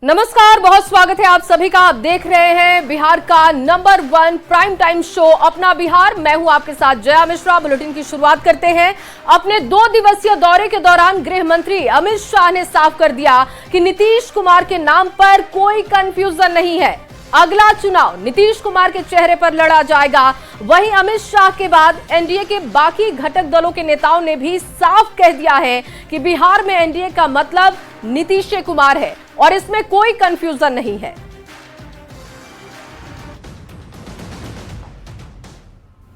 नमस्कार, बहुत स्वागत है आप सभी का। आप देख रहे हैं बिहार का नंबर 1 प्राइम टाइम शो अपना बिहार। मैं हूं आपके साथ जया मिश्रा। बुलेटिन की शुरुआत करते हैं। अपने 2 दिवसीय दौरे के दौरान गृह मंत्री अमित शाह ने साफ कर दिया कि नीतीश कुमार के नाम पर कोई कंफ्यूजन नहीं है। अगला चुनाव नीतीश कुमार के चेहरे पर लड़ा जाएगा। वहीं अमित शाह के बाद एनडीए के बाकी घटक दलों के नेताओं ने भी साफ कह दिया है कि बिहार में एनडीए का मतलब नीतीश कुमार है और इसमें कोई कंफ्यूजन नहीं है।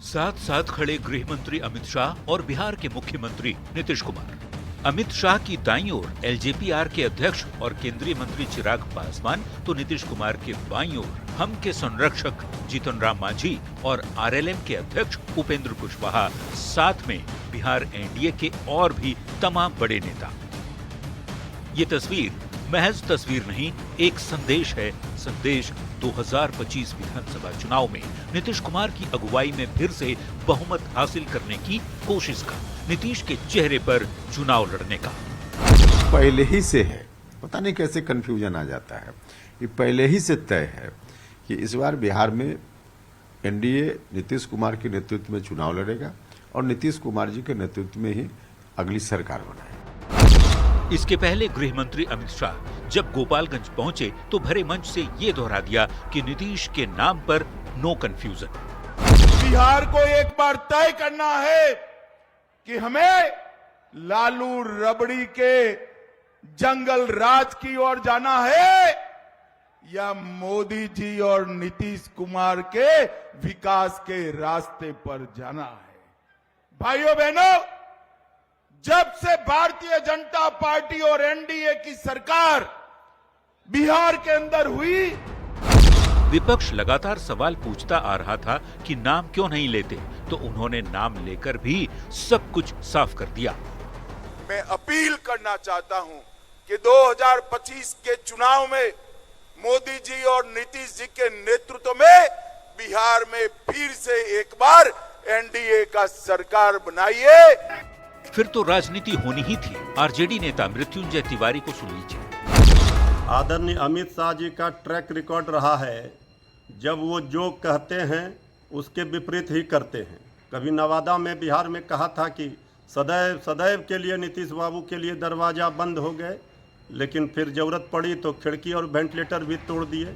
साथ साथ खड़े गृह मंत्री अमित शाह और बिहार के मुख्यमंत्री नीतीश कुमार। अमित शाह की दाईं ओर एलजेपीआर के अध्यक्ष और केंद्रीय मंत्री चिराग पासवान, तो नीतीश कुमार के बाईं ओर हम के संरक्षक जीतन राम मांझी और आरएलएम के अध्यक्ष उपेंद्र कुशवाहा, साथ में बिहार एनडीए के और भी तमाम बड़े नेता। ये तस्वीर महज तस्वीर नहीं, एक संदेश है। संदेश 2025 विधानसभा चुनाव में नीतीश कुमार की अगुवाई में फिर से बहुमत हासिल करने की कोशिश का, नीतीश के चेहरे पर चुनाव लड़ने का। पहले ही से है, पता नहीं कैसे कंफ्यूजन आ जाता है। ये पहले ही से तय है कि इस बार बिहार में एनडीए नीतीश कुमार के नेतृत्व में चुनाव लड़ेगा और नीतीश कुमार जी के नेतृत्व में ही अगली सरकार बनाएगा। इसके पहले गृह मंत्री अमित शाह जब गोपालगंज पहुंचे तो भरे मंच से ये दोहरा दिया कि नीतीश के नाम पर नो कंफ्यूजन। बिहार को एक बार तय करना है कि हमें लालू रबड़ी के जंगल राज की ओर जाना है या मोदी जी और नीतीश कुमार के विकास के रास्ते पर जाना है। भाइयों बहनों, जब से भारतीय जनता पार्टी और एनडीए की सरकार बिहार के अंदर हुई, विपक्ष लगातार सवाल पूछता आ रहा था कि नाम क्यों नहीं लेते, तो उन्होंने नाम लेकर भी सब कुछ साफ कर दिया। मैं अपील करना चाहता हूं कि 2025 के चुनाव में मोदी जी और नीतीश जी के नेतृत्व में बिहार में फिर से एक बार एनडीए का सरकार बनाइए। फिर तो राजनीति होनी ही थी। आरजेडी नेता मृत्युंजय तिवारी को सुन लीजिए। आदरणीय अमित शाह जी का ट्रैक रिकॉर्ड रहा है, जब वो जो कहते हैं उसके विपरीत ही करते हैं। कभी नवादा में बिहार में कहा था कि सदैव सदैव के लिए नीतीश बाबू के लिए दरवाजा बंद हो गए, लेकिन फिर जरूरत पड़ी तो खिड़की और वेंटिलेटर भी तोड़ दिए।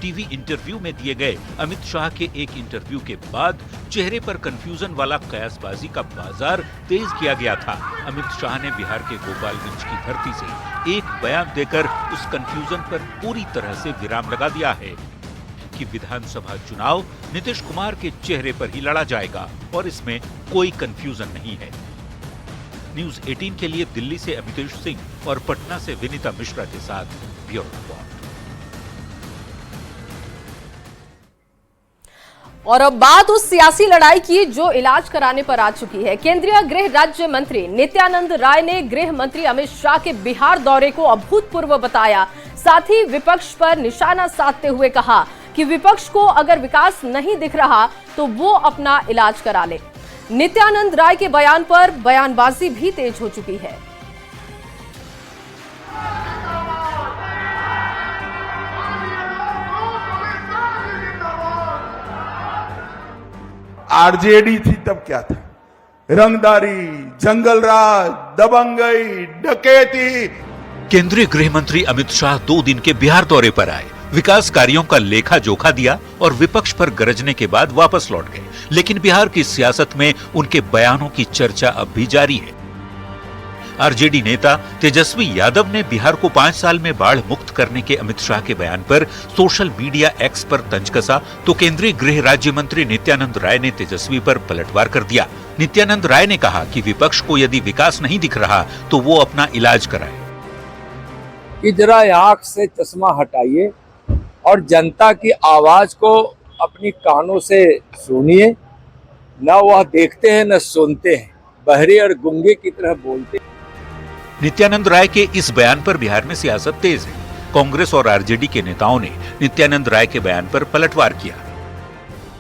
टीवी इंटरव्यू में दिए गए अमित शाह के एक इंटरव्यू के बाद चेहरे पर कंफ्यूजन वाला कयासबाजी का बाजार तेज किया गया था। अमित शाह ने बिहार के गोपालगंज की धरती से एक बयान देकर उस कंफ्यूजन पर पूरी तरह से विराम लगा दिया है कि विधानसभा चुनाव नीतीश कुमार के चेहरे पर ही लड़ा जाएगा और इसमें कोई कंफ्यूजन नहीं है। न्यूज 18 के लिए दिल्ली से अमितेश सिंह और पटना से विनीता मिश्रा के साथ ब्यूरो रिपोर्ट। और अब बात उस सियासी लड़ाई की जो इलाज कराने पर आ चुकी है। केंद्रीय गृह राज्य मंत्री नित्यानंद राय ने गृह मंत्री अमित शाह के बिहार दौरे को अभूतपूर्व बताया। साथ ही विपक्ष पर निशाना साधते हुए कहा कि विपक्ष को अगर विकास नहीं दिख रहा तो वो अपना इलाज करा ले। नित्यानंद राय के बयान पर बयानबाजी भी तेज हो चुकी है। आरजेडी थी तब क्या था? रंगदारी, जंगलराज, दबंगई, डकैती। केंद्रीय गृह मंत्री अमित शाह 2 दिन के बिहार दौरे पर आए, विकास कार्यों का लेखा जोखा दिया और विपक्ष पर गरजने के बाद वापस लौट गए। लेकिन बिहार की सियासत में उनके बयानों की चर्चा अब भी जारी है। आरजेडी नेता तेजस्वी यादव ने बिहार को 5 साल में बाढ़ मुक्त करने के अमित शाह के बयान पर सोशल मीडिया एक्स पर तंज कसा, तो केंद्रीय गृह राज्य मंत्री नित्यानंद राय ने तेजस्वी पर पलटवार कर दिया। नित्यानंद राय ने कहा कि विपक्ष को यदि विकास नहीं दिख रहा तो वो अपना इलाज कराए। कि जरा आंख से चश्मा हटाइए और जनता की आवाज को अपनी कानों से सुनिए। न वह देखते हैं न सुनते हैं, बहरे और गूंगे की तरह बोलते। नित्यानंद राय के इस बयान पर बिहार में सियासत तेज है। कांग्रेस और आरजेडी के नेताओं ने नित्यानंद राय के बयान पर पलटवार किया।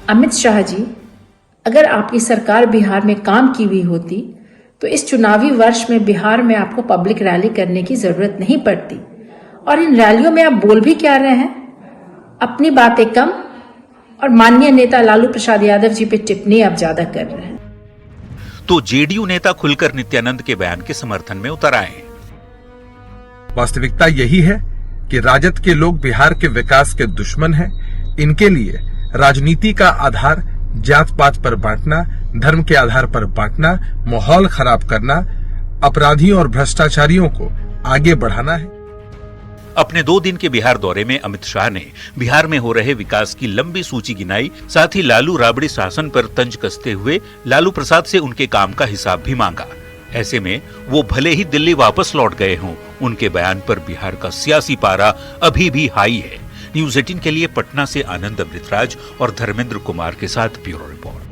अमित शाह जी, अगर आपकी सरकार बिहार में काम की हुई होती तो इस चुनावी वर्ष में बिहार में आपको पब्लिक रैली करने की जरूरत नहीं पड़ती और इन रैलियों में आप बोल भी क्या रहे हैं? अपनी बातें कम और माननीय नेता लालू प्रसाद यादव जी पे टिप्पणी आप ज्यादा कर रहे हैं। तो जेडीयू नेता खुलकर नित्यानंद के बयान के समर्थन में उतर आए। वास्तविकता यही है कि राजद के लोग बिहार के विकास के दुश्मन हैं। इनके लिए राजनीति का आधार जात पात पर बांटना, धर्म के आधार पर बांटना, माहौल खराब करना, अपराधियों और भ्रष्टाचारियों को आगे बढ़ाना है। अपने 2 दिन के बिहार दौरे में अमित शाह ने बिहार में हो रहे विकास की लंबी सूची गिनाई। साथ ही लालू राबड़ी शासन पर तंज कसते हुए लालू प्रसाद से उनके काम का हिसाब भी मांगा। ऐसे में वो भले ही दिल्ली वापस लौट गए हों, उनके बयान पर बिहार का सियासी पारा अभी भी हाई है। न्यूज़ 18 के लिए पटना से आनंद अमृतराज और धर्मेंद्र कुमार के साथ ब्यूरो रिपोर्ट।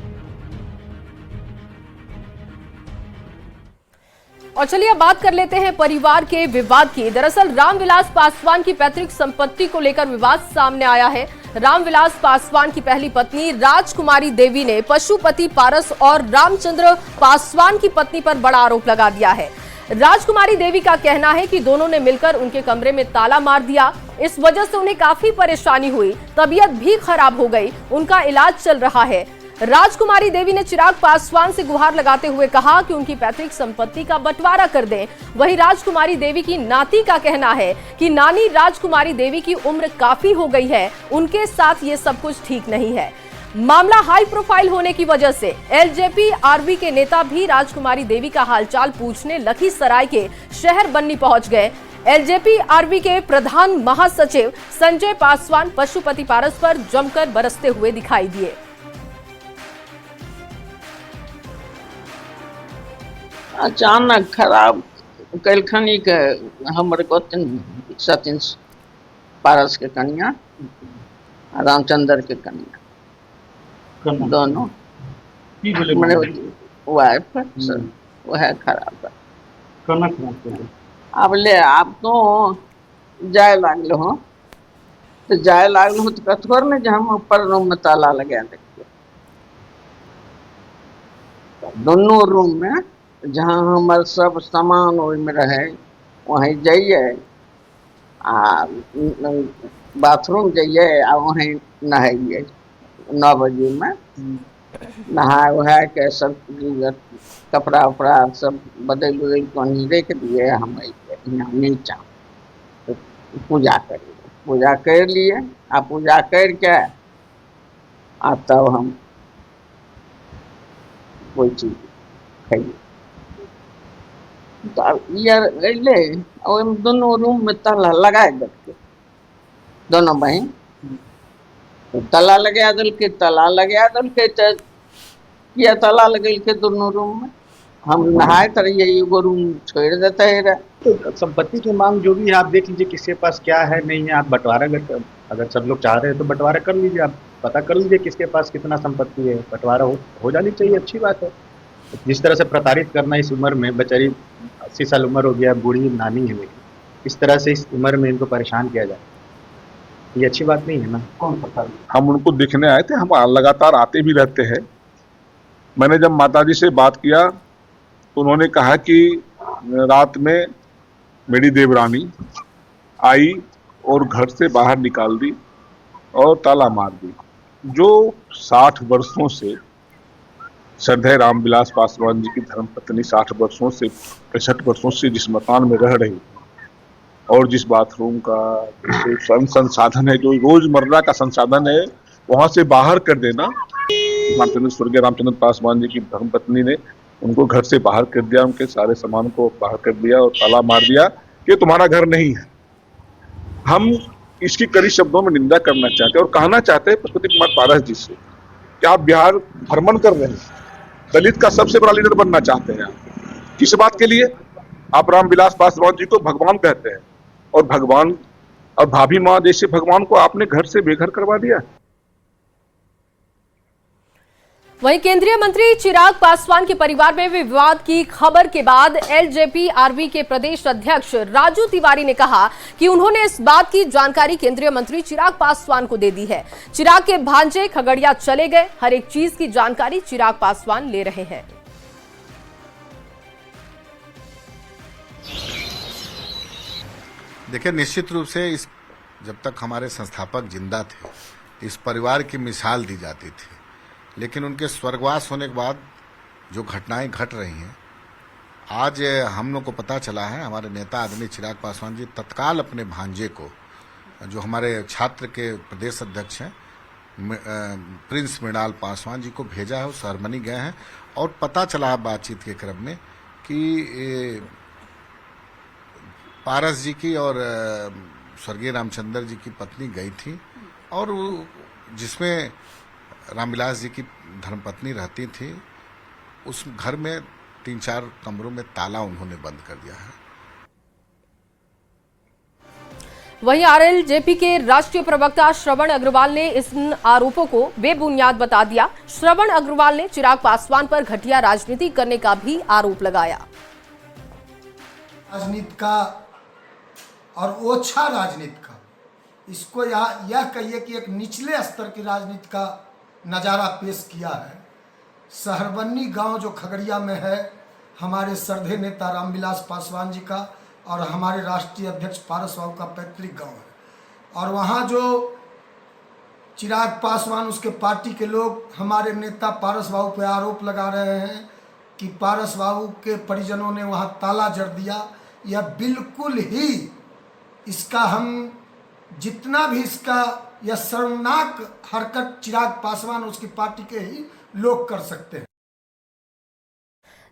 और चलिए अब बात कर लेते हैं परिवार के विवाद की। दरअसल रामविलास पासवान की पैतृक संपत्ति को लेकर विवाद सामने आया है। रामविलास पासवान की पहली पत्नी राजकुमारी देवी ने पशुपति पारस और रामचंद्र पासवान की पत्नी पर बड़ा आरोप लगा दिया है। राजकुमारी देवी का कहना है कि दोनों ने मिलकर उनके कमरे में ताला मार दिया। इस वजह से उन्हें काफी परेशानी हुई, तबीयत भी खराब हो गई। उनका इलाज चल रहा है। राजकुमारी देवी ने चिराग पासवान से गुहार लगाते हुए कहा कि उनकी पैतृक संपत्ति का बंटवारा कर दें। वहीं राजकुमारी देवी की नाती का कहना है कि नानी राजकुमारी देवी की उम्र काफी हो गई है, उनके साथ ये सब कुछ ठीक नहीं है। मामला हाई प्रोफाइल होने की वजह से एलजेपी आरवी के नेता भी राजकुमारी देवी का हालचाल पूछने लखीसराय के शहर बन्नी पहुंच गए। एलजेपी आरवी के प्रधान महासचिव संजय पासवान पशुपति पारस पर जमकर बरसते हुए दिखाई दिए। अचानक खराब कैलखनी के हमर गोतन सचिन पारस के कन्या, रामचंद्र के कन्या, दोनों मैंने वाइफ वह खराब अब ले आप तो जाए लागल हो तो कथोर में जो हम ऊपर रूम में ताला लगा देखिए, दोनों रूम में जहाँ हमार सब सामान में रहे वहीं जाइए, बाथरूम जाइए आ वहीं नहाइए। 9 बजे में नहा वहा के सब कपड़ा उपड़ा सब बदल उदल कहीं रख दिए। हम यहाँ नीचा तो पूजा करिए, पूजा कर लिए। आ पूजा करके आ तब हम कोई चीज खाइए। तो यार अले दोनों रूम में ताला लगाए देखे, दोनों बहन तो ताला लगा दल के तो ये ताला लगल के दोनों रूम में। हम नहाए तर ये एगो रूम छोड़ देता है। तो संपत्ति की मांग जो भी है आप देख लीजिए किसके पास क्या है नहीं है। आप बंटवारा अगर सब लोग चाह रहे हैं तो बंटवारा कर लीजिए, आप पता कर लीजिए किसके पास कितना संपत्ति है। बंटवारा हो जानी चाहिए, अच्छी बात है। जिस तरह से प्रताड़ित करना इस उम्र में, बेचारी 80 साल उम्र हो गया, बूढ़ी नानी है मेरी, इस तरह से इस उम्र में इनको परेशान किया जाए, ये अच्छी बात नहीं है ना। कौन पता, हम उनको देखने आए थे, हम लगातार आते भी रहते हैं। मैंने जब माताजी से बात किया तो उन्होंने कहा कि रात में मेरी देवरानी आई और घर से बाहर निकाल दी और ताला मार दी। जो 60 वर्षों से श्रद्धेय रामविलास पासवान जी की धर्मपत्नी 60 वर्षों से 65 वर्षों से जिस मकान में रह रही और जिस बाथरूम का संसाधन है, जो रोजमर्रा का संसाधन है, वहां से बाहर कर देना। स्वर्गीय रामचंद्र पासवान जी की धर्मपत्नी ने उनको घर से बाहर कर दिया, उनके सारे सामान को बाहर कर दिया और ताला मार दिया कि तुम्हारा घर नहीं है। हम इसकी कड़ी शब्दों में निंदा करना चाहते हैं और कहना चाहते हैं पशुपति कुमार पारस जी से कि आप बिहार भ्रमण कर रहे हैं, दलित का सबसे बड़ा लीडर बनना चाहते हैं। किस बात के लिए? आप रामविलास पासवान जी को भगवान कहते हैं और भगवान और भाभी माँ जैसे भगवान को आपने घर से बेघर करवा दिया। वहीं केंद्रीय मंत्री चिराग पासवान के परिवार में विवाद की खबर के बाद एलजेपी आरवी के प्रदेश अध्यक्ष राजू तिवारी ने कहा कि उन्होंने इस बात की जानकारी केंद्रीय मंत्री चिराग पासवान को दे दी है। चिराग के भांजे खगड़िया चले गए, हर एक चीज की जानकारी चिराग पासवान ले रहे हैं। देखिए, निश्चित रूप से जब तक हमारे संस्थापक जिंदा थे, इस परिवार की मिसाल दी जाती थी, लेकिन उनके स्वर्गवास होने के बाद जो घटनाएं घट रही हैं, आज हम लोग को पता चला है, हमारे नेता आदरणीय चिराग पासवान जी तत्काल अपने भांजे को, जो हमारे छात्र के प्रदेश अध्यक्ष हैं प्रिंस मृणाल पासवान जी को भेजा है। वो सरमनी गए हैं और पता चला है बातचीत के क्रम में कि पारस जी की और स्वर्गीय रामचंद्र जी की पत्नी गई थी, और जिसमें रामविलास जी की धर्मपत्नी रहती थी, उस घर में 3-4 कमरों में ताला उन्होंने बंद कर दिया है। वहीं आरएलजेपी के राष्ट्रीय प्रवक्ता श्रवण अग्रवाल ने इस आरोपों को बेबुनियाद बता दिया। श्रवण अग्रवाल ने चिराग पासवान पर घटिया राजनीति करने का भी आरोप लगाया। राजनीति का और ओछा राजनीति का, इसको यह कहिए कि एक निचले स्तर की राजनीति का नज़ारा पेश किया है। सहरबन्नी गांव जो खगड़िया में है, हमारे श्रद्धेय नेता रामविलास पासवान जी का और हमारे राष्ट्रीय अध्यक्ष पारस बाबू का पैतृक गांव है, और वहां जो चिराग पासवान उसके पार्टी के लोग हमारे नेता पारस बाबू पे आरोप लगा रहे हैं कि पारस बाबू के परिजनों ने वहां ताला जड़ दिया। यह बिल्कुल ही, इसका हम जितना भी इसका यह शर्मनाक हरकत चिराग पासवान और उसकी पार्टी के ही लोग कर सकते हैं।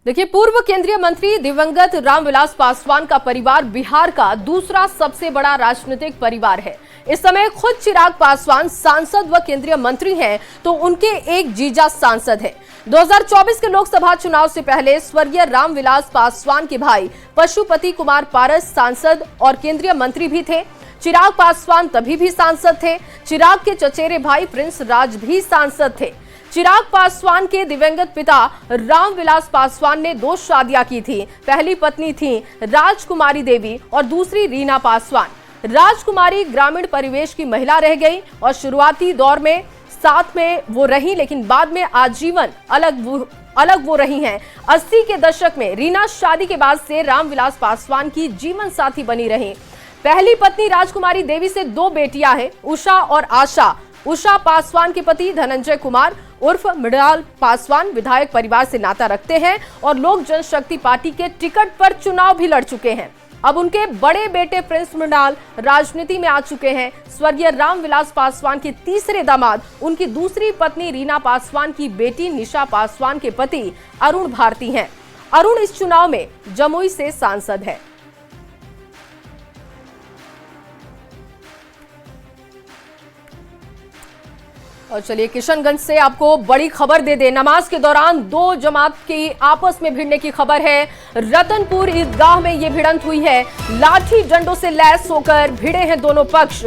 देखिए, पूर्व केंद्रीय मंत्री दिवंगत रामविलास पासवान का परिवार बिहार का दूसरा सबसे बड़ा राजनीतिक परिवार है। इस समय खुद चिराग पासवान सांसद व केंद्रीय मंत्री हैं, तो उनके एक जीजा सांसद हैं। 2024 के लोकसभा चुनाव से पहले स्वर्गीय रामविलास पासवान के भाई पशुपति कुमार पारस सांसद और केंद्रीय मंत्री भी थे। चिराग पासवान तभी भी सांसद थे। चिराग के चचेरे भाई प्रिंस राज भी सांसद थे। चिराग पासवान के दिवंगत पिता रामविलास पासवान ने 2 शादियां की थी। पहली पत्नी थी राजकुमारी देवी और दूसरी रीना पासवान। राजकुमारी ग्रामीण परिवेश की महिला रह गई और शुरुआती दौर में साथ में वो रही, लेकिन बाद में आजीवन अलग वो रही हैं। 80 के दशक में रीना शादी के बाद से रामविलास पासवान की जीवन साथी बनी रही। पहली पत्नी राजकुमारी देवी से 2 बेटियां हैं, उषा और आशा। उषा पासवान के पति धनंजय कुमार उर्फ मृणाल पासवान विधायक परिवार से नाता रखते हैं और लोक जनशक्ति पार्टी के टिकट पर चुनाव भी लड़ चुके हैं। अब उनके बड़े बेटे प्रिंस मृणाल राजनीति में आ चुके हैं। स्वर्गीय रामविलास पासवान के तीसरे दामाद उनकी दूसरी पत्नी रीना पासवान की बेटी निशा पासवान के पति अरुण भारती हैं। अरुण इस चुनाव में जमुई से सांसद है। और चलिए किशनगंज से आपको बड़ी खबर दे दे। नमाज के दौरान 2 जमात की आपस में भिड़ने की खबर है। रतनपुर ईदगाह में ये भिड़ंत हुई है। लाठी डंडों से लैस होकर भिड़े हैं दोनों पक्ष।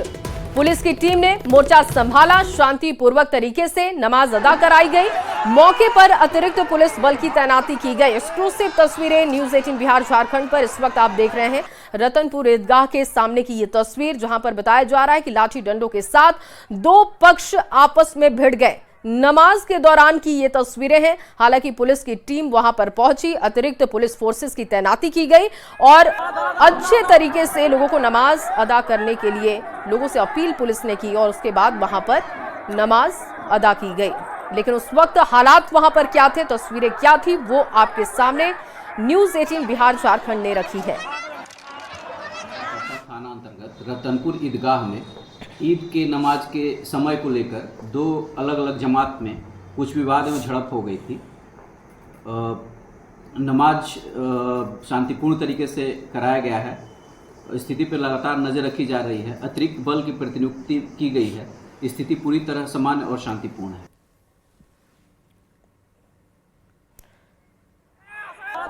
पुलिस की टीम ने मोर्चा संभाला। शांतिपूर्वक तरीके से नमाज अदा कराई गई। मौके पर अतिरिक्त पुलिस बल की तैनाती की गई। एक्सक्लूसिव तस्वीरें न्यूज 18 बिहार झारखंड पर इस वक्त आप देख रहे हैं। रतनपुर ईदगाह के सामने की ये तस्वीर, जहां पर बताया जा रहा है कि लाठी डंडों के साथ 2 पक्ष आपस में भिड़ गए। नमाज के दौरान की ये तस्वीरें हैं। हालांकि पुलिस की टीम वहां पर पहुंची, अतिरिक्त पुलिस फोर्सेस की तैनाती की गई और अच्छे तरीके से लोगों को नमाज अदा करने के लिए लोगों से अपील पुलिस ने की और उसके बाद वहां पर नमाज अदा की गई। लेकिन उस वक्त हालात वहां पर क्या थे, तस्वीरें क्या थी, वो आपके सामने न्यूज 18 बिहार झारखंड ने रखी है। थाना अंतर्गत रतनपुर ईदगाह में ईद के नमाज के समय को लेकर 2 अलग अलग जमात में कुछ विवाद एवं झड़प हो गई थी। नमाज शांतिपूर्ण तरीके से कराया गया है। स्थिति पर लगातार नज़र रखी जा रही है। अतिरिक्त बल की प्रतिनियुक्ति की गई है। स्थिति पूरी तरह सामान्य और शांतिपूर्ण है।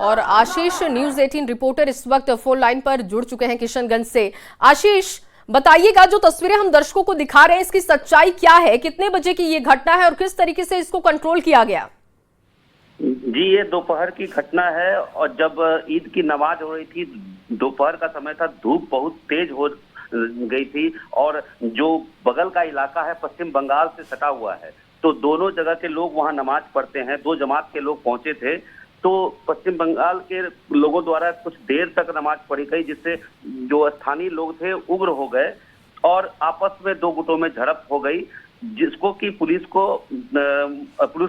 और आशीष न्यूज 18 रिपोर्टर इस वक्त फोन लाइन पर जुड़ चुके हैं किशनगंज से। आशीष, बताइएगा, जो तस्वीरें हम दर्शकों को दिखा रहे हैं इसकी सच्चाई क्या है? कितने बजे की ये घटना है और किस तरीके से इसको कंट्रोल किया गया? जी, ये दोपहर की घटना है और जब ईद की नमाज हो रही थी, दोपहर का समय था, धूप बहुत तेज हो गई थी और जो बगल का इलाका है पश्चिम बंगाल से सटा हुआ है, तो दोनों जगह के लोग वहां नमाज पढ़ते हैं। 2 जमात के लोग पहुंचे थे, तो पश्चिम बंगाल के लोगों द्वारा कुछ देर तक नमाज पढ़ी गई, जिससे जो स्थानीय लोग थे उग्र हो गए और आपस में दो गुटों में झड़प हो गई, जिसको कि पुलिस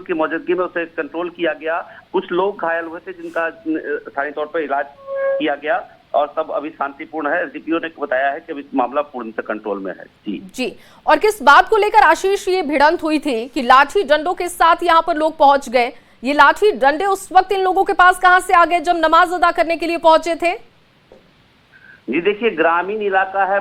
की मौजूदगी में उसे कंट्रोल किया गया। कुछ लोग घायल हुए थे जिनका स्थानीय तौर पर इलाज किया गया और सब अभी शांतिपूर्ण है। एसडीपीओ ने बताया है कि अभी मामला पूर्णतः कंट्रोल में है। जी। और किस बात को लेकर आशीष ये भिड़ंत हुई थी कि लाठी डंडों के साथ यहाँ पर लोग पहुंच गए? ये लाठी डंडे उस वक्त इन लोगों के पास कहां से आ गए जब नमाज अदा करने के लिए पहुंचे थे? जी देखिए, ग्रामीण इलाका है,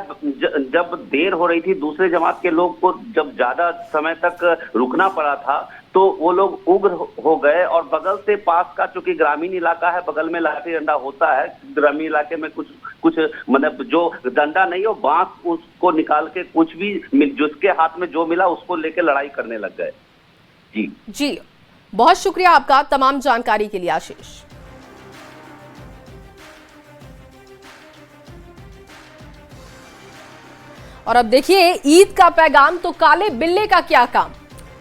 जब देर हो रही थी, दूसरे जमात के लोग को जब ज्यादा समय तक रुकना पड़ा था तो वो लोग उग्र हो गए और बगल से पास का, चूंकि ग्रामीण इलाका है, बगल में लाठी डंडा होता है। ग्रामीण इलाके में कुछ मतलब जो डंडा नहीं हो, बांस, उसको निकाल के कुछ भी जिसके हाथ में जो मिला उसको लेके लड़ाई करने लग गए। जी, बहुत शुक्रिया आपका तमाम जानकारी के लिए आशीष। और अब देखिए, ईद का पैगाम तो काले बिल्ले का क्या काम।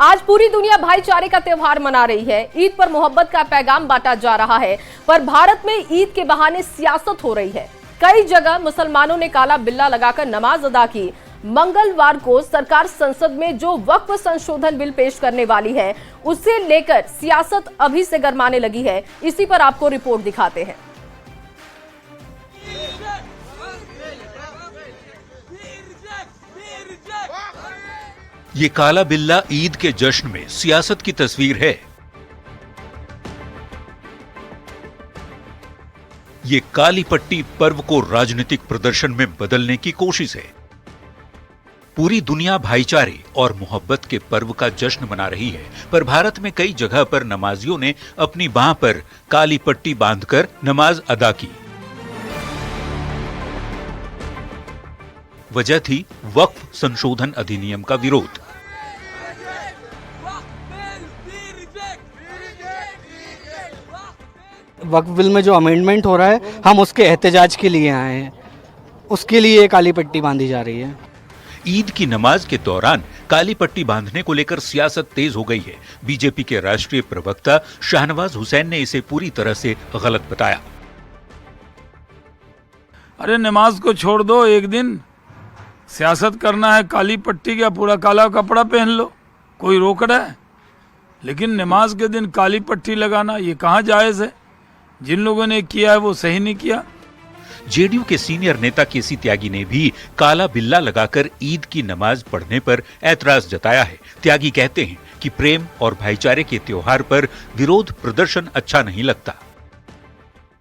आज पूरी दुनिया भाईचारे का त्योहार मना रही है, ईद पर मोहब्बत का पैगाम बांटा जा रहा है, पर भारत में ईद के बहाने सियासत हो रही है। कई जगह मुसलमानों ने काला बिल्ला लगाकर नमाज अदा की। मंगलवार को सरकार संसद में जो वक्फ संशोधन बिल पेश करने वाली है, उसे लेकर सियासत अभी से गरमाने लगी है। इसी पर आपको रिपोर्ट दिखाते हैं। ये काला बिल्ला ईद के जश्न में सियासत की तस्वीर है। ये काली पट्टी पर्व को राजनीतिक प्रदर्शन में बदलने की कोशिश है। पूरी दुनिया भाईचारे और मोहब्बत के पर्व का जश्न मना रही है, पर भारत में कई जगह पर नमाजियों ने अपनी बांह पर काली पट्टी बांधकर नमाज अदा की। वजह थी वक्फ संशोधन अधिनियम का विरोध। वक्फ बिल में जो अमेंडमेंट हो रहा है, हम उसके एहतजाज के लिए आए हैं, उसके लिए काली पट्टी बांधी जा रही है। ईद की नमाज के दौरान काली पट्टी बांधने को लेकर सियासत तेज हो गई है। बीजेपी के राष्ट्रीय प्रवक्ता शाहनवाज हुसैन ने इसे पूरी तरह से गलत बताया। अरे नमाज को छोड़ दो, एक दिन सियासत करना है, काली पट्टी का पूरा काला कपड़ा पहन लो, कोई रोक रहा है? लेकिन नमाज के दिन काली पट्टी लगाना ये कहाँ जायज है? जिन लोगों ने किया है वो सही नहीं किया। जेडीयू के सीनियर नेता केसी त्यागी ने भी काला बिल्ला लगाकर ईद की नमाज पढ़ने पर ऐतराज जताया है। त्यागी कहते हैं कि प्रेम और भाईचारे के त्योहार पर विरोध प्रदर्शन अच्छा नहीं लगता।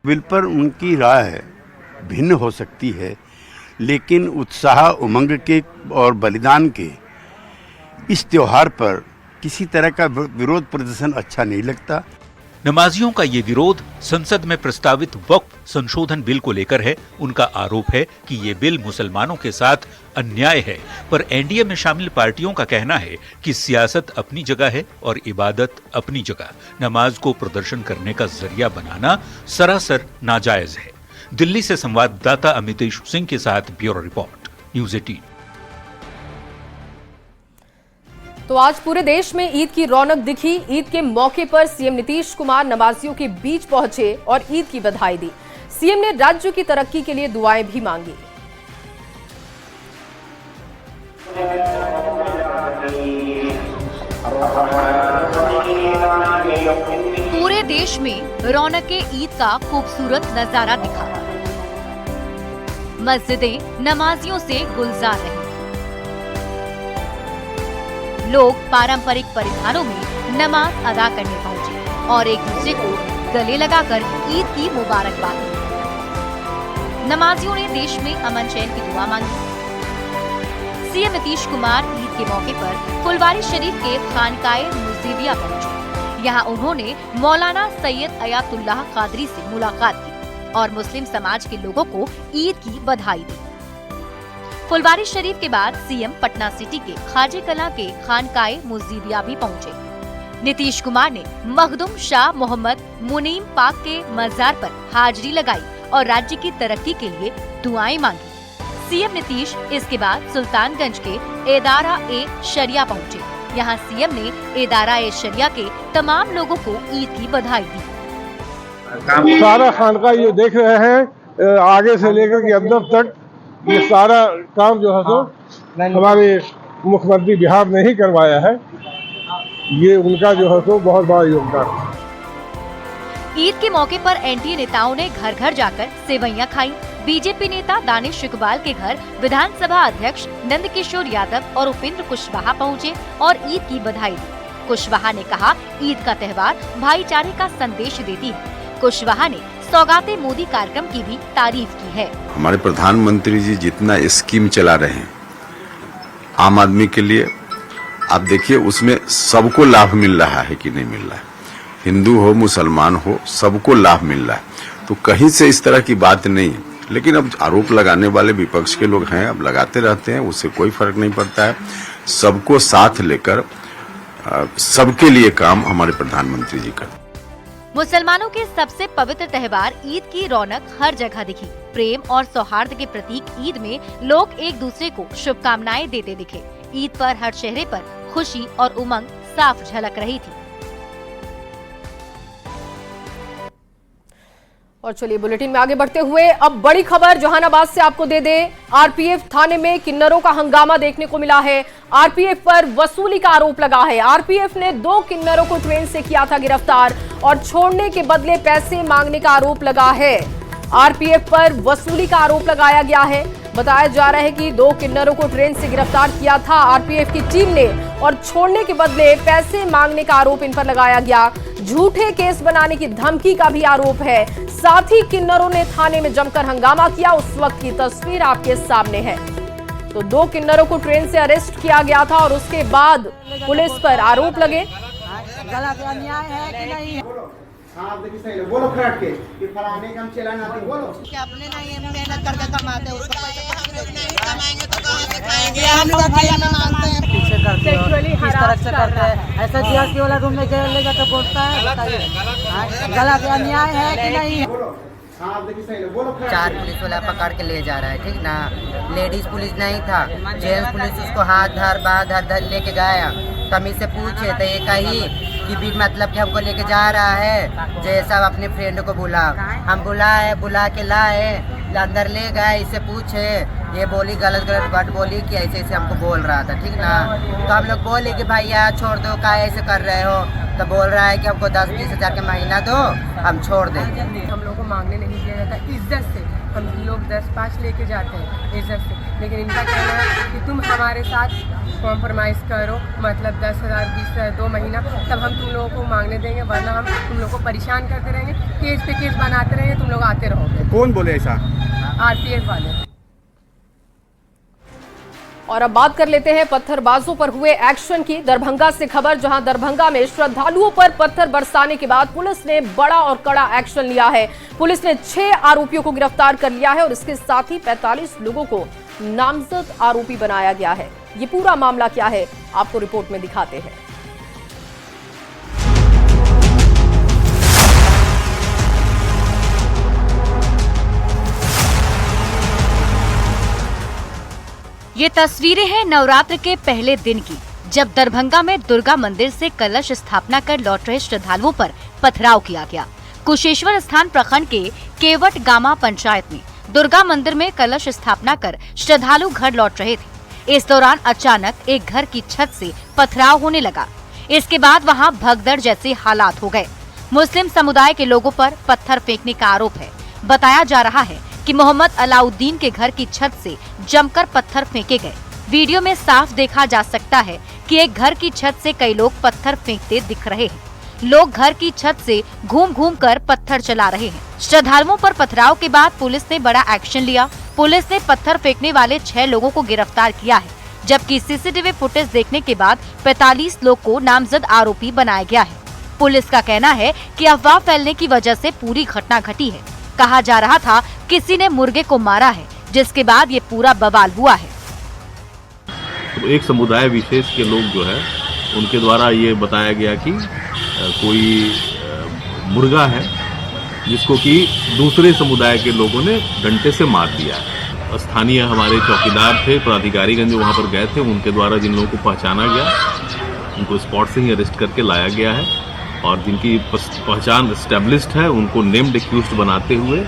बिल पर उनकी राय भिन्न हो सकती है, लेकिन उत्साह, उमंग के और बलिदान के इस त्योहार पर किसी तरह का विरोध प्रदर्शन अच्छा नहीं लगता। नमाजियों का ये विरोध संसद में प्रस्तावित वक्फ संशोधन बिल को लेकर है। उनका आरोप है कि ये बिल मुसलमानों के साथ अन्याय है, पर एनडीए में शामिल पार्टियों का कहना है कि सियासत अपनी जगह है और इबादत अपनी जगह। नमाज को प्रदर्शन करने का जरिया बनाना सरासर नाजायज है। दिल्ली से संवाददाता अमितेश सिंह के साथ ब्यूरो रिपोर्ट, न्यूज़ 18। तो आज पूरे देश में ईद की रौनक दिखी। ईद के मौके पर सीएम नीतीश कुमार नमाजियों के बीच पहुंचे और ईद की बधाई दी। सीएम ने राज्य की तरक्की के लिए दुआएं भी मांगी। पूरे देश में रौनके ईद का खूबसूरत नजारा दिखा। मस्जिदें नमाजियों से गुलजार रही। लोग पारंपरिक परिधानों में नमाज अदा करने पहुंचे और एक दूसरे को गले लगाकर ईद की मुबारकबाद दी। नमाजियों ने देश में अमन चैन की दुआ मांगी। सीएम नीतीश कुमार ईद के मौके पर फुलवारी शरीफ के खानकाए मुजीबिया पहुंचे। यहाँ उन्होंने मौलाना सैयद अयातुल्लाह कादरी से मुलाकात की और मुस्लिम समाज के लोगों को ईद की बधाई दी। फुलवारी शरीफ के बाद सीएम पटना सिटी के खाजे कलां के खानकाए मुजीबिया भी पहुंचे। नीतीश कुमार ने मखदूम शाह मोहम्मद मुनीम पाक के मजार पर हाजिरी लगाई और राज्य की तरक्की के लिए दुआएं मांगी। सीएम नीतीश इसके बाद सुल्तानगंज के इदारा ए शरिया पहुंचे। यहाँ सीएम ने इदारा ए शरिया के तमाम लोगों को ईद की बधाई दी। सारा खानका ये देख रहे हैं, आगे से लेकर के अंदर तक ये सारा काम जो है सो हमारे मुख्यमंत्री बिहार ने ही करवाया है। ये उनका जो है सो बहुत बड़ा योगदान है। ईद के मौके पर एनडीए नेताओं ने घर घर जाकर सेवैयां खाई। बीजेपी नेता दानिश इकबाल के घर विधानसभा अध्यक्ष नंदकिशोर यादव और उपेंद्र कुशवाहा पहुंचे और ईद की बधाई दी। कुशवाहा ने कहा, ईद का त्योहार भाईचारे का संदेश देती है। कुशवाहा ने सौगाते मोदी कार्यक्रम की भी तारीफ की है। हमारे प्रधानमंत्री जी जितना स्कीम चला रहे हैं आम आदमी के लिए, आप देखिए उसमें सबको लाभ मिल रहा है कि नहीं मिल रहा है, हिंदू हो मुसलमान हो सबको लाभ मिल रहा है। तो कहीं से इस तरह की बात नहीं है, लेकिन अब आरोप लगाने वाले विपक्ष के लोग हैं, अब लगाते रहते हैं, उससे कोई फर्क नहीं पड़ता है। सबको साथ लेकर सबके लिए काम हमारे प्रधानमंत्री जी करते हैं। मुसलमानों के सबसे पवित्र त्योहार ईद की रौनक हर जगह दिखी। प्रेम और सौहार्द के प्रतीक ईद में लोग एक दूसरे को शुभकामनाएं देते दिखे। ईद पर हर चेहरे पर खुशी और उमंग साफ झलक रही थी। और चलिए बुलेटिन में आगे बढ़ते हुए अब बड़ी खबर जहानाबाद से आपको दे दें। आरपीएफ थाने में किन्नरों का हंगामा देखने को मिला है। आरपीएफ पर वसूली का आरोप लगा है। आरपीएफ ने 2 किन्नरों को ट्रेन से किया था गिरफ्तार और छोड़ने के बदले पैसे मांगने का आरोप लगा है। आरपीएफ पर वसूली का आरोप लगाया गया है। बताया जा रहा है कि 2 किन्नरों को ट्रेन से गिरफ्तार किया था आरपीएफ की टीम ने और छोड़ने के बदले पैसे मांगने का आरोप इन पर लगाया गया। झूठे केस बनाने की धमकी का भी आरोप है। साथ ही किन्नरों ने थाने में जमकर हंगामा किया। उस वक्त की तस्वीर आपके सामने है। तो 2 किन्नरों को ट्रेन से अरेस्ट किया गया था और उसके बाद पुलिस पर आरोप लगे। गलत अन्याय है कि नहीं? हाँ, देखिए सही है। बोलो खराट के कि फलाने का हम चला ना थे, बोलो कि अपने ना ये मेहनत करके कमाते हैं, उसका पैसा नहीं कमाएंगे तो कहां से खाएंगे? हम लोग भैया में मांगते हैं, पीछे करते हैं, किस तरह से करते हैं? ऐसा जीएसटी वाला रूम में ले जाकर बोलता है, बताइए गलत अन्याय है कि नहीं? 4 पुलिस वाला पकड़ के ले जा रहा है, ठीक ना? लेडीज पुलिस नहीं था, जेंट्स पुलिस उसको हाथ धर लेके गया। तमीज से पूछे तो ये कही कि भी मतलब कि हमको लेके जा रहा है, जैसा अपने फ्रेंड को बुला, हम बुला के लाए, अंदर ले गए, इससे पूछे, ये बोली गलत वर्ड बोली कि ऐसे ऐसे हमको बोल रहा था, ठीक ना? तो हम लोग बोले कि भैया छोड़ दो, का ऐसे कर रहे हो? तो बोल रहा है कि हमको 10-20 हज़ार का महीना दो, हम छोड़ देंगे। हम लोग को मांगने नहीं दिया जाता, इज्जत से हम लोग 10-5 लेके जाते हैं इज्जत से, लेकिन इनका कहना है कि तुम हमारे साथ कॉम्प्रोमाइज़ करो, मतलब 10,000 20,000 2 महीना, तब हम तुम लोगों को मांगने देंगे, वरना हम तुम लोगों को परेशान करते रहेंगे, केस पे केस बनाते रहेंगे, तुम लोग आते रहोगे। कौन बोले ऐसा? आरपीएफ वाले। और अब बात कर लेते हैं पत्थरबाजों पर हुए एक्शन की। दरभंगा से खबर, जहां दरभंगा में श्रद्धालुओं पर पत्थर बरसाने के बाद पुलिस ने बड़ा और कड़ा एक्शन लिया है। पुलिस ने 6 आरोपियों को गिरफ्तार कर लिया है और इसके साथ ही 45 लोगों को नामजद आरोपी बनाया गया है। ये पूरा मामला क्या है आपको रिपोर्ट में दिखाते हैं। ये तस्वीरें हैं नवरात्र के पहले दिन की, जब दरभंगा में दुर्गा मंदिर से कलश स्थापना कर लौट रहे श्रद्धालुओं पर पथराव किया गया। कुशेश्वर स्थान प्रखंड के केवट गामा पंचायत में दुर्गा मंदिर में कलश स्थापना कर श्रद्धालु घर लौट रहे थे। इस दौरान अचानक एक घर की छत से पथराव होने लगा। इसके बाद वहां भगदड़ जैसे हालात हो गए। मुस्लिम समुदाय के लोगों पर पत्थर फेंकने का आरोप है। बताया जा रहा है कि मोहम्मद अलाउद्दीन के घर की छत से जमकर पत्थर फेंके गए। वीडियो में साफ देखा जा सकता है कि एक घर की छत से कई लोग पत्थर फेंकते दिख रहे हैं। लोग घर की छत से घूम घूम कर पत्थर चला रहे हैं। श्रद्धालुओं पर पथराव के बाद पुलिस ने बड़ा एक्शन लिया। पुलिस ने पत्थर फेंकने वाले 6 लोगों को गिरफ्तार किया है, जबकि सीसीटीवी फुटेज देखने के बाद 45 लोग को नामजद आरोपी बनाया गया है। पुलिस का कहना है कि अफवाह फैलने की वजह से पूरी घटना घटी है। कहा जा रहा था किसी ने मुर्गे को मारा है, जिसके बाद ये पूरा बवाल हुआ है। तो एक समुदाय विशेष के लोग जो है उनके द्वारा ये बताया गया कि कोई मुर्गा है जिसको कि दूसरे समुदाय के लोगों ने डंडे से मार दिया है। स्थानीय हमारे चौकीदार थे, पदाधिकारीगण जो वहाँ पर गए थे, उनके द्वारा जिन लोगों को पहचाना गया उनको स्पॉट से ही अरेस्ट करके लाया गया है और जिनकी पहचान एस्टेब्लिश्ड है उनको नेम्ड एक्यूज्ड बनाते हुए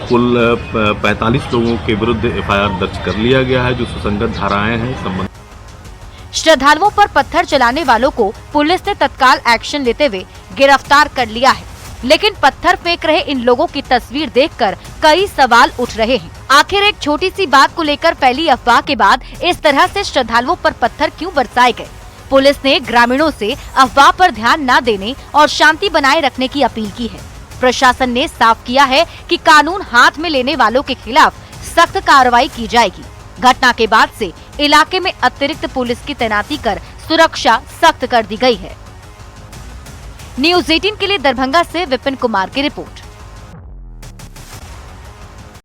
कुल 45 लोगों के विरुद्ध एफआईआर दर्ज कर लिया गया है, जो सुसंगत धाराएं हैं संबंधित। श्रद्धालुओं पर पत्थर चलाने वालों को पुलिस ने तत्काल एक्शन लेते हुए गिरफ्तार कर लिया है, लेकिन पत्थर फेंक रहे इन लोगों की तस्वीर देखकर कई सवाल उठ रहे हैं। आखिर एक छोटी सी बात को लेकर फैली अफवाह के बाद इस तरह से श्रद्धालुओं पर पत्थर क्यों बरसाए गए? पुलिस ने ग्रामीणों से अफवाह पर ध्यान न देने और शांति बनाए रखने की अपील की है। प्रशासन ने साफ किया है कि कानून हाथ में लेने वालों के खिलाफ सख्त कार्रवाई की जाएगी। घटना के बाद से इलाके में अतिरिक्त पुलिस की तैनाती कर सुरक्षा सख्त कर दी गई है। न्यूज़ 18 के लिए दरभंगा से विपिन कुमार की रिपोर्ट।